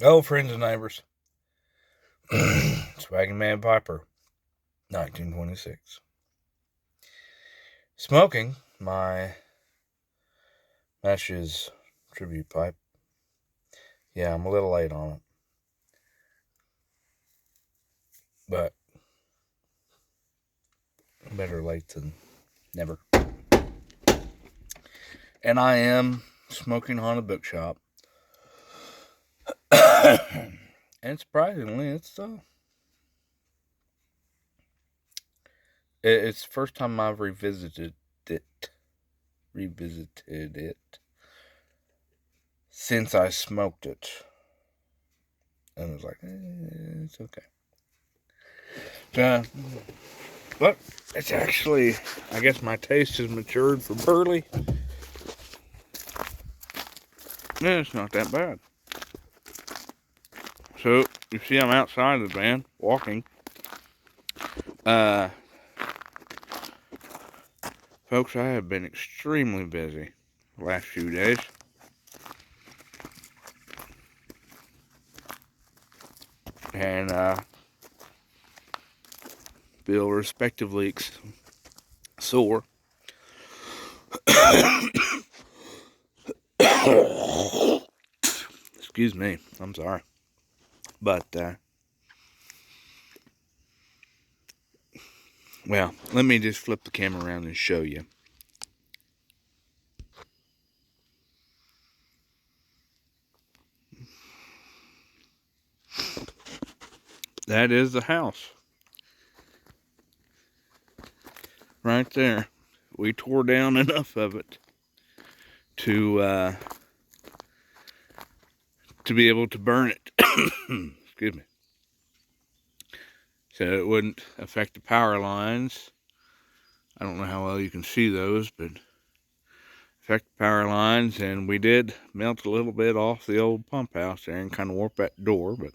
Oh, friends and neighbors. Swaggin' Man Piper, 1926. Smoking my Ashes tribute pipe. Yeah, I'm a little late on it. But better late than never. And I am smoking on a bookshop. And surprisingly, it's the first time I've revisited it since I smoked it. And I was like, it's okay. But it's actually, I guess my taste has matured for burley. Yeah, it's not that bad. So, you see I'm outside of the van, walking. Folks, I have been extremely busy the last few days. And, feel respectively sore. Excuse me, I'm sorry. But, well, let me just flip the camera around and show you. That is the house. Right there. We tore down enough of it to be able to burn it. Excuse me. So it wouldn't affect the power lines. I don't know how well you can see those, but affect the power lines. And we did melt a little bit off the old pump house there and kind of warp that door. But,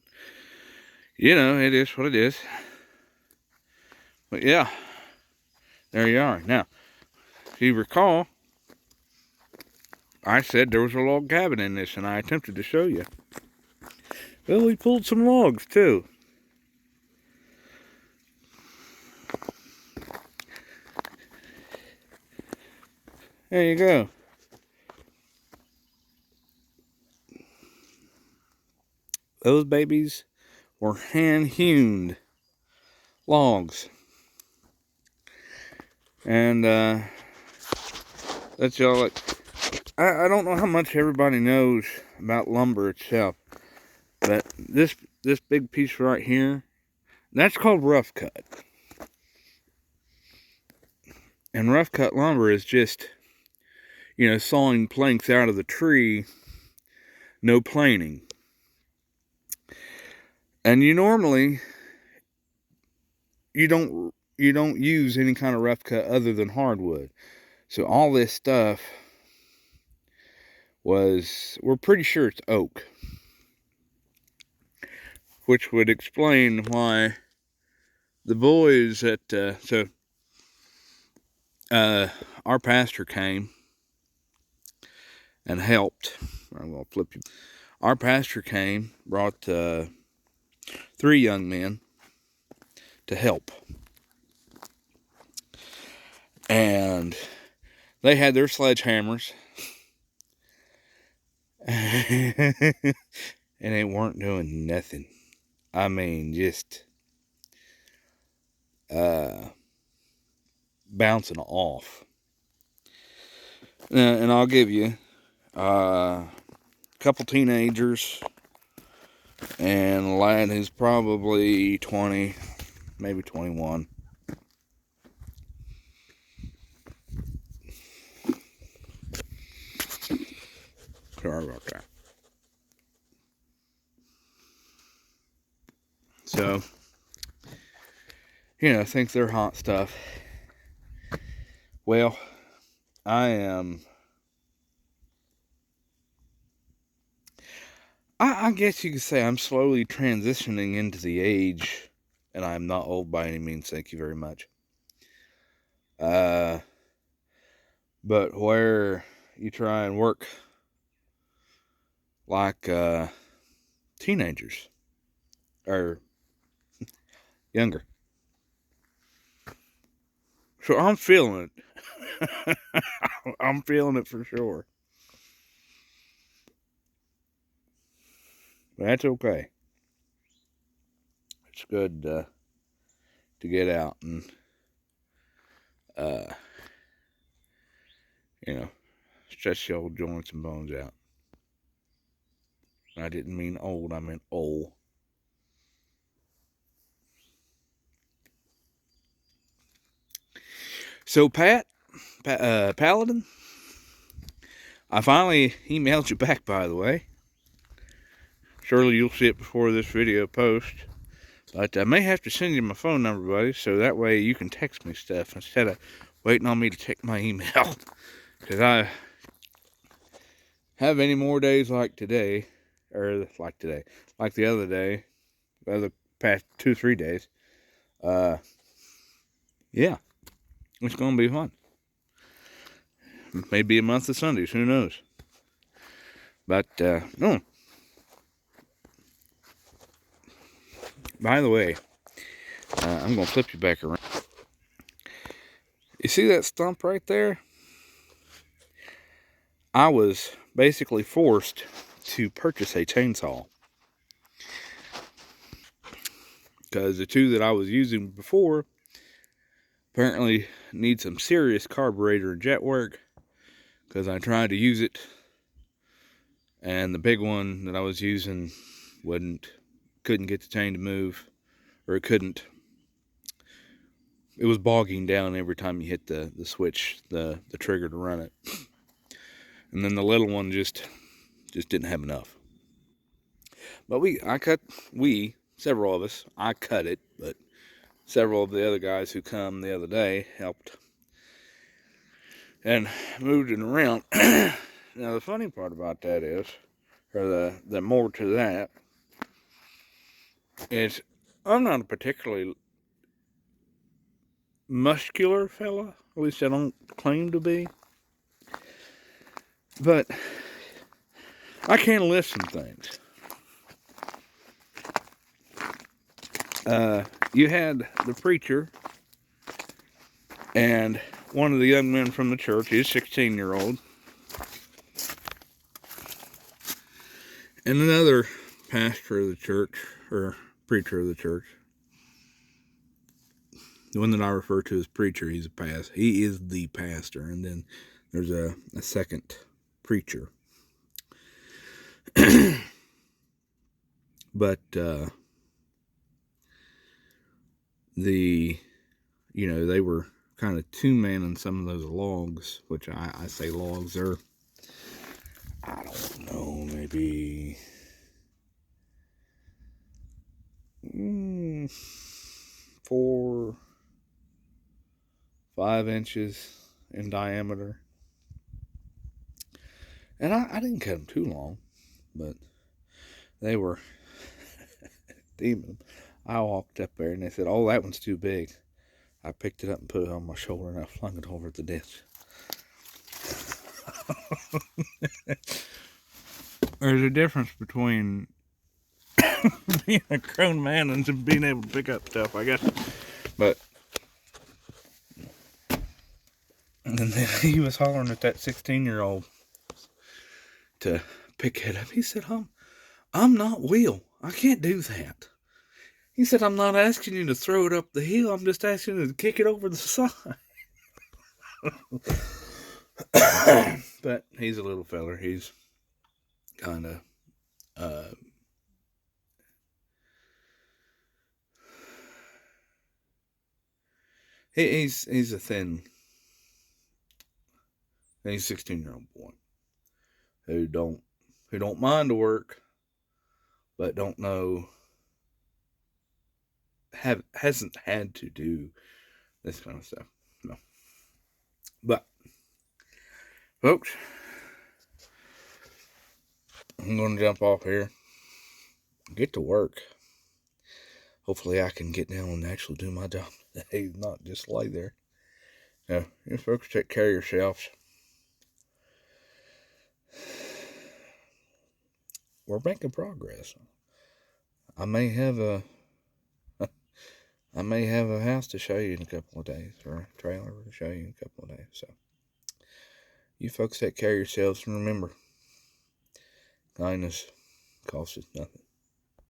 you know, it is what it is. But, yeah, there you are. Now, if you recall, I said there was a log cabin in this, and I attempted to show you. Well, we pulled some logs, too. There you go. Those babies were hand-hewn logs. And, that's all it. I don't know how much everybody knows about lumber itself, but this big piece right here, that's called rough cut. And rough cut lumber is just, you know, sawing planks out of the tree, no planing. And you normally, you don't use any kind of rough cut other than hardwood. So all this stuff we're pretty sure it's oak. Which would explain why the boys at, our pastor came and helped. I'm going to flip you. Our pastor came, brought 3 young men to help. And they had their sledgehammers. And they weren't doing nothing. I mean, just bouncing off. And I'll give you a couple teenagers and a lad who's probably 20, maybe 21. Sorry about that. So, you know, think they're hot stuff. Well, I guess you could say I'm slowly transitioning into the age, and I'm not old by any means, thank you very much. But where you try and work like teenagers or younger. So I'm feeling it. I'm feeling it for sure. But that's okay. It's good to get out and, uh, stretch the old joints and bones out. I didn't mean old, I meant old. So, Paladin, I finally emailed you back, by the way. Surely you'll see it before this video posts. But I may have to send you my phone number, buddy, so that way you can text me stuff instead of waiting on me to check my email. Because I have any more days like today, or like the other day, the other past 2-3 days. Yeah, it's going to be fun. Maybe a month of Sundays, who knows? But, no. By the way, I'm going to flip you back around. You see that stump right there? I was basically forced to purchase a chainsaw. Because the two that I was using before apparently need some serious carburetor and jet work. Because I tried to use it, and the big one that I was using couldn't get the chain to move, or it was bogging down every time you hit the switch, the trigger to run it. And then the little one just didn't have enough. But several of us, I cut it, but several of the other guys who come the other day helped and moved it around. Now the funny part about that is, or the more to that, is I'm not a particularly muscular fella. At least I don't claim to be. But I can lift some things. You had the preacher and one of the young men from the church, he's a 16-year-old, and another pastor of the church, or preacher of the church. The one that I refer to as preacher, he is the pastor, and then there's a second preacher. But they were kind of two-manning some of those logs, which I say logs are, I don't know, maybe 4-5 inches in diameter. And I didn't cut them too long, but they were demon. I walked up there and they said, "Oh, that one's too big." I picked it up and put it on my shoulder and I flung it over the ditch. There's a difference between being a grown man and being able to pick up stuff, I guess. But and then he was hollering at that 16-year-old to pick it up. He said, I'm not Will. I can't do that. He said, "I'm not asking you to throw it up the hill. I'm just asking you to kick it over the side." But he's a little feller. He's kind of he's a thin, he's a 16-year-old boy who don't mind the work, but don't know, hasn't had to do this kind of stuff. No. But folks, I'm going to jump off here, get to work. Hopefully I can get down and actually do my job today, not just lay there. Now, you folks take care of yourselves. We're making progress. I may have a I may have a house to show you in a couple of days, or a trailer to show you in a couple of days. So, you folks take care of yourselves, and remember, kindness costs us nothing.